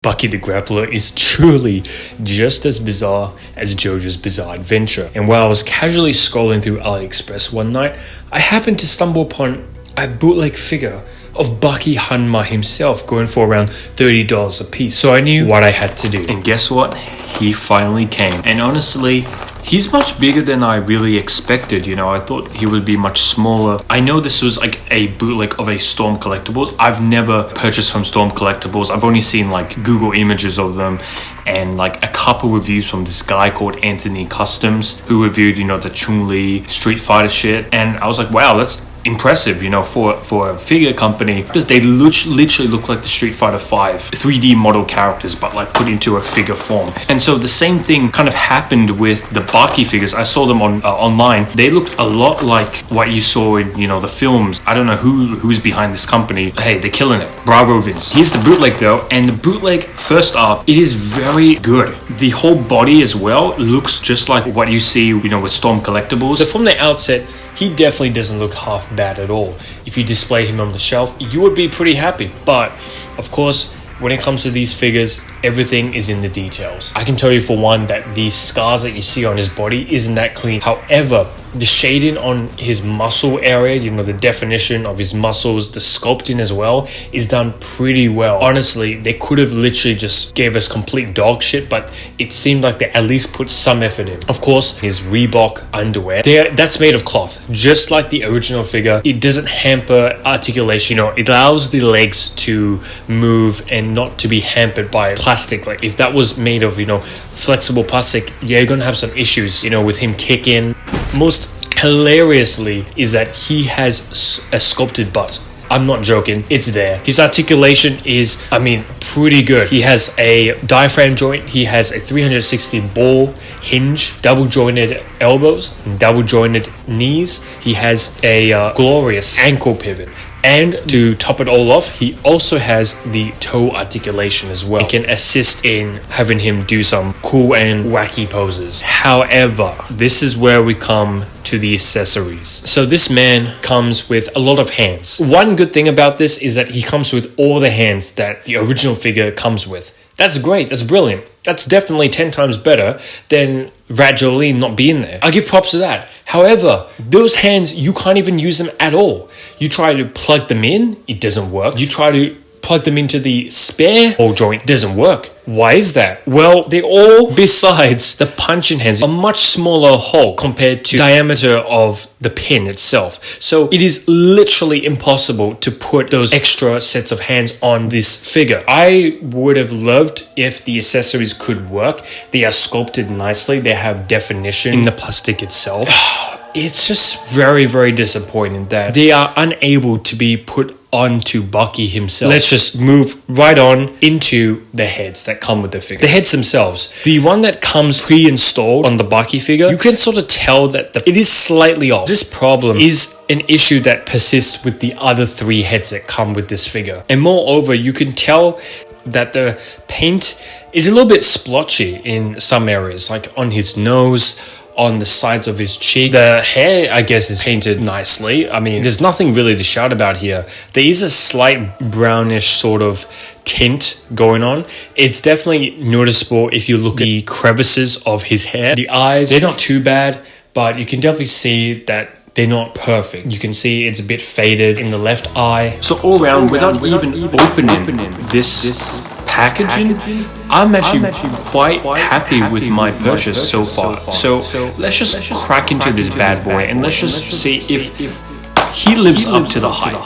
Baki the Grappler is truly just as bizarre as JoJo's Bizarre Adventure. And while I was casually scrolling through AliExpress one night, I happened to stumble upon a bootleg figure of Baki Hanma himself going for around $30 a piece. So I knew what I had to do. And guess what? He finally came. And honestly, he's much bigger than I really expected. You know, I thought he would be much smaller. I know this was like a bootleg of a Storm Collectibles. I've never purchased from Storm Collectibles. I've only seen like Google images of them and like a couple reviews from this guy called Anthony Customs who reviewed, you know, the Chun-Li Street Fighter shit. And I was like, wow, that's impressive, you know, for a figure company, because they literally look like the Street Fighter 5 3D model characters, but like put into a figure form. And so the same thing kind of happened with the Baki figures. I saw them on online. They looked a lot like what you saw in, you know, the films. I don't know who's behind this company. Hey, they're killing it. Bravo, Vince. Here's the bootleg though, and the bootleg, first up, it is very good. The whole body as well looks just like what you see, you know, with Storm Collectibles. So from the outset, he definitely doesn't look half bad at all. If you display him on the shelf, you would be pretty happy. But of course, when it comes to these figures, everything is in the details. I can tell you for one that the scars that you see on his body isn't that clean. However, the shading on his muscle area, you know, the definition of his muscles, the sculpting as well, is done pretty well. Honestly, they could have literally just gave us complete dog shit, but it seemed like they at least put some effort in. Of course, his Reebok underwear, that's made of cloth, just like the original figure. It doesn't hamper articulation, you know, it allows the legs to move and not to be hampered by plastic. Like if that was made of, you know, flexible plastic, yeah, you're gonna have some issues, you know, with him kicking. Most hilariously is that he has a sculpted butt. I'm not joking, it's there. His articulation is, I mean, pretty good. He has a diaphragm joint, he has a 360 ball hinge, double jointed elbows, double jointed knees. He has a glorious ankle pivot. And to top it all off, he also has the toe articulation as well. It can assist in having him do some cool and wacky poses. However, this is where we come to the accessories. So this man comes with a lot of hands. One good thing about this is that he comes with all the hands that the original figure comes with. That's great, that's brilliant. That's definitely 10 times better than Jolaya not being there. I give props to that. However, those hands, you can't even use them at all. You try to plug them in, it doesn't work. You try to plug them into the spare ball joint, doesn't work. Why is that? Well, they all, besides the punching hands, a much smaller hole compared to the diameter of the pin itself. So it is literally impossible to put those extra sets of hands on this figure. I would have loved if the accessories could work. They are sculpted nicely. They have definition in the plastic itself. It's just very, very disappointing that they are unable to be put onto Baki himself. Let's just move right on into the heads that come with the figure. The heads themselves. The one that comes pre-installed on the Baki figure, you can sort of tell that it is slightly off. This problem is an issue that persists with the other three heads that come with this figure. And moreover, you can tell that the paint is a little bit splotchy in some areas, like on his nose, on the sides of his cheek. The hair, I guess, is painted nicely. I mean, there's nothing really to shout about here. There is a slight brownish sort of tint going on. It's definitely noticeable if you look at the crevices of his hair. The eyes, they're not too bad, but you can definitely see that they're not perfect. You can see it's a bit faded in the left eye. So all around, without even opening this packaging, I'm actually quite happy with my purchase so far. So let's just crack into this bad boy and let's just see if he lives up to the hype.